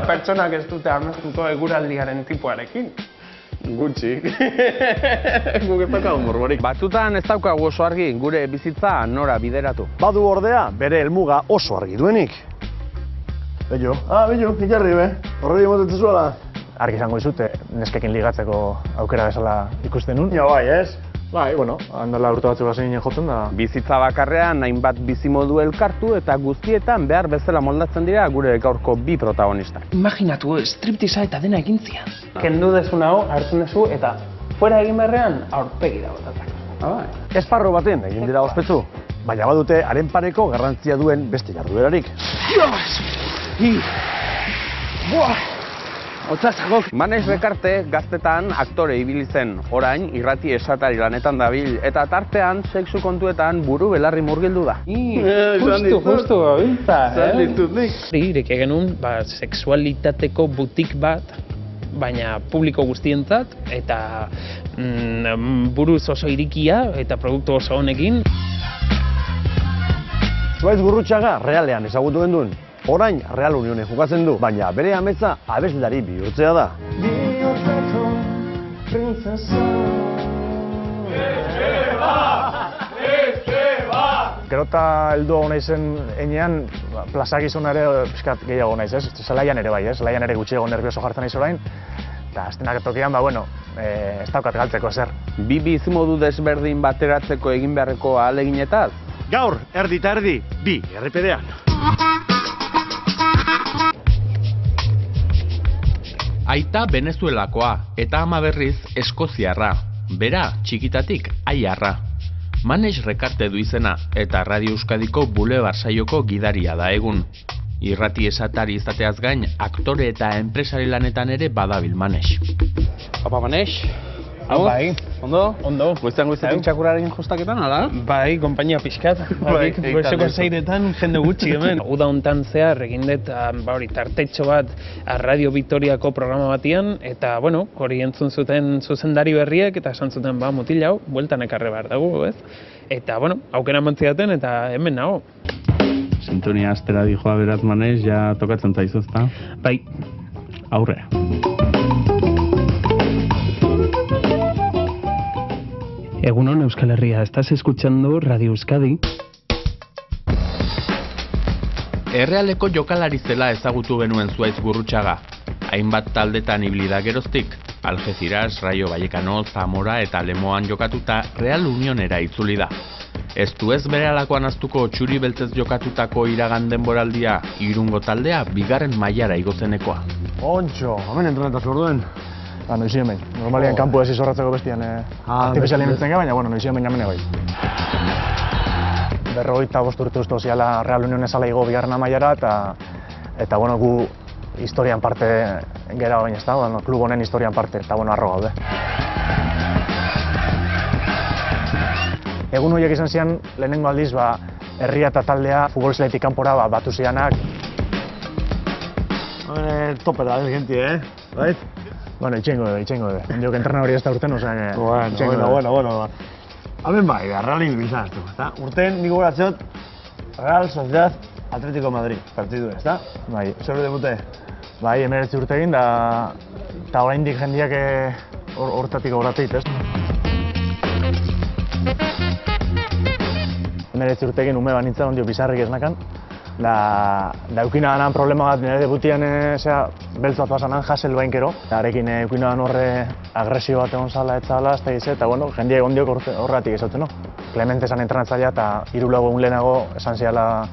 pertsonak ez dute amestuko eguraldiaren tipuarekin. Gutxi. Guk ez daukagu morborik. Batzutan ez daukagu oso argi gure bizitza nora bideratu. Badu ordea bere helmuga oso argi duenik. Bello, ikarri be, horreri emotetzen zuela. Argi izango dizute, neskekin ligatzeko aukera bezala ikusten nun. Ja, bai, ez? Bai, bueno, handala urte batzuk hasi ginen jotzen da. Bizitza bakarrean hainbat bizimodu elkartu eta guztietan behar bezala moldatzen dira gure gaurko bi protagonistak. Imaginatu, striptisa eta dena egintzia. Kendu dezun hau, hartzen duzu eta fuera egin beharrean aurpegira botatzak. Esparru baten egin dira ospetsu, baina badute haren pareko garrantzia duen beste jarduerarik. Manex Rekarte gaztetan aktore ibili zen, orain irrati esatari lanetan dabil, eta tartean sexu kontuetan buru belarri murgildu da. Justu gabiltza, Ireki genuen, sexualitateko butik bat, baina publiko guztientzat, eta buruz oso irikia eta produktu oso honekin. Zuaitz Gurrutxaga realean ezagutu genduen. Orain Real Unione jokatzen du, baina bere ametsa abeslari bihurtzea da. Gero eta heldu hau naizen enean, plazagizuna ere pixkat gehiago naiz, ez? Zelaian ere bai, ez? Zelaian ere gutxiago nervioso jartzen naiz orain. Eta aztenak tokian, ez daukat galtzeko zer. Bi bizimodu desberdin bateratzeko egin beharreko ahaleginetaz? Gaur, erdi eta erdi, bi errepedean. Aita Venezuelakoa eta ama berriz Eskoziarra, bera txikitatik aiarra. Manex Rekarte du izena eta Radio Euskadiko Bulebar saioko gidaria da egun. Irrati esatari izateaz gain, aktore eta enpresari lanetan ere badabil Manex. Apa Manex? Bai. Ondo? Ondo. Goizean txakurraren jostaketan, ala? Bai, kompainia pixkat. Goizeko zeiretan jende gutxi hemen. Uda hontan zehar egin dut tartetxo bat Radio Vitoriako programa batian, eta hori entzun zuten zuzendari berriek, eta esan zuten mutil hau, bueltan ekarri behar dugu, ez? Eta aukera mantzidaten eta hemen nago. Sintonia astera dijoa beraz Manex, ja tokatzen zaizu, ezta? Bai. Aurre. Egunon Euskal Herria, estás escuchando Radio Euskadi. Errealeko jokalari zela ezagutu genuen Zuaitz Gurrutxaga. Hainbat taldetan ibili da geroztik, Algeciras, Rayo Vallecano, Zamora eta Lemoan jokatuta Real Unionera itzuli da. Ez du ez berehalakoan aztuko txuri beltzez jokatutako iragan denboraldia, Irungo taldea bigarren mailara igozenekoa. Ontxo, hemen entrenataz orduen. Noizi hemen. Normalian kanpo ez izorratzeko bestian artifizialien biltzen gara, baina noizi hemen jamene bai. 45 urte uste ziala Real Union ezala igo bigarren mailara eta gu historian parte gera baina ez da, klub honen historian parte eta arro gaude. Egun horiek izan zian, lehenengo aldiz, herria eta taldea futbol zelaitik kanpora batu zianak. Tope da, genti, Bait? Itxengo ebe. Ondiok entrena hori ez da urten, Bueno. Hemen bai, Realin bizan hartu, eta urten nik gogoratzot Real Sociedad Atletico Madrid partidu, ez da? Bai, zer debute? Bai, 19 urte egin, eta oraindik jendiak hortatik gogoratzeit, ez? 19 urte egin ume banitza ondio bizarrik ez nakan. Da eukina ganan problema bat nire debutian beltz bat basanan Hasselbainkero. Harekin eukina ganan horre agresio bat egon zala ez zala, eta jendiak ondiok horretik ezauten, no? Clemente esan entrenatzailea eta 3 egun lehenago esan ziala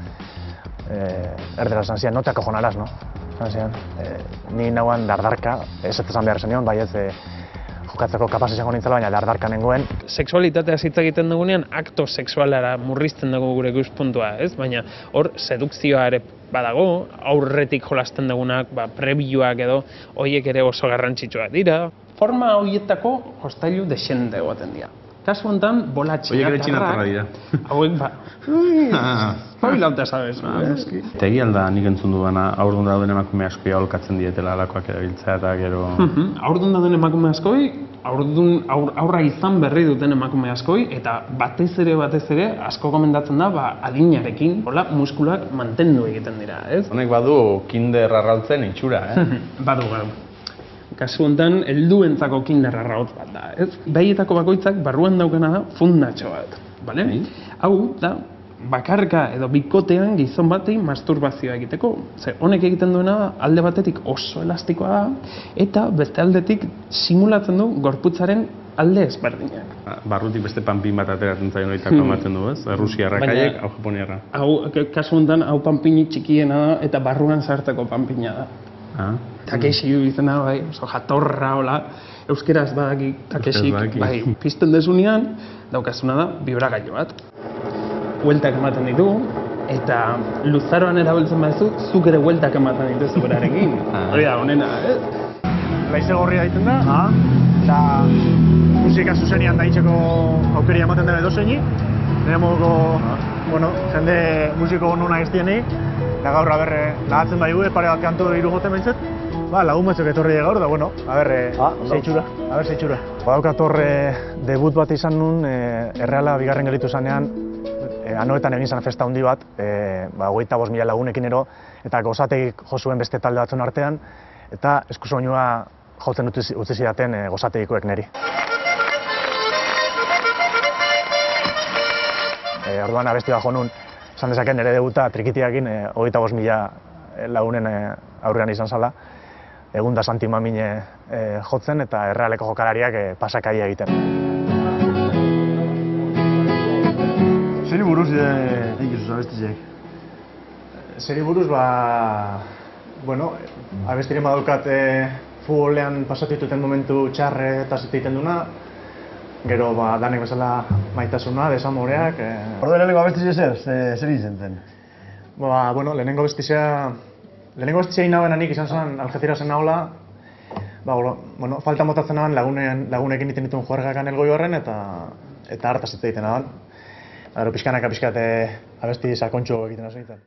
erdera esan zian, no te acojonarás, no? Esan zian, ni nagoan dardarka, ez esan behar zenion, bai ez jokatzeko kapaz izango nintzela, baina dardarka nengoen. Sexualitatea hitz egiten dugunean, akto sexualara murrizten dugu gure ikuspuntua, ez? Baina hor sedukzioa ere badago, aurretik jolasten dugunak, prebioak edo, horiek ere oso garrantzitsuak dira. Forma horietako jostailu desente egoten dira. Kasu honetan, bola txinatarrak dira. Hauek, Pabilauta, sabes. Eta egia alda nik entzun duena aurdun dauden emakume asko aholkatzen dietela alakoak erabiltzea eta gero... Aurdun dauden emakume askoi, aurra izan berri duten emakume askoi, eta batez ere asko gomendatzen da adinarekin, hola, muskulak mantendu egiten dira, ez? Honek badu kinder arrautzen itxura, Badu. Kasu honetan, helduentzako kinder arrautz bat da, ez? Behietako bakoitzak barruan daukana da fundatxo bat, bale? Hau da, bakarka edo bikotean gizon bati masturbazioa egiteko. Ze honek egiten duena alde batetik oso elastikoa da, eta beste aldetik simulatzen du gorputzaren alde ezberdinak. Barrutik beste panpin bat ateratzen zaio noitako ematen du, ez? Rusiarrak haiek, hau japoniarra. Hau, kasu honetan, hau panpini txikiena da, eta barruan sartzeko panpina da. Takeshi izena, bai, oso jatorra, hola, euskeraz badaki Takeshik, bai, pizten desunean, daukazuna da, bibragailu bat. Hueltak ematen ditu, eta luzaroan erabiltzen baduzu, zuk ere hueltak ematen dituzu berarekin. Hori da, honena, ez? Laize gorria egiten da, eta musika zuzenian daitzeko aukeri ematen dara edozeini. Nire moduko, jende musiko nuna eztieni, eta gaur aberre lagatzen baigu, pare bat kantu irugoten behintzet. Lagun batzuk etorri gaur, da, zeitzura. Badaukat horre debut bat izan nun, Erreala bigarren gelitu zanean, Anoetan egin zen festa handi bat, 25.000 lagunekin ero, eta gozategik jo zuen beste talde batzun artean, eta eskusoinua jotzen utzi zidaten gozategikoek neri. Orduan abesti bat jo nun, esan dezaken nire debuta trikitiakin 25.000 lagunen aurrean izan zala. Egun da Santi Mamine jotzen eta Errealeko jokalariak pasakaia egiten. Zeri buruz egizuz abestizek? Zeri buruz, abestiren badaukat futbolean pasatu dituten momentu txarre eta zite egiten duna, gero danek bezala maitasuna, desamoreak. Ordo lehenengo abestizek zer izan zen? Lehenengo abestizea inauen anik izan zen Algecirasen nahola, falta motatzen nahan lagunekin iten dituen juergakan elgoi horren eta hartaz zite egiten nahan. Pixkanaka abesti sakontxo egiten hasi egiten.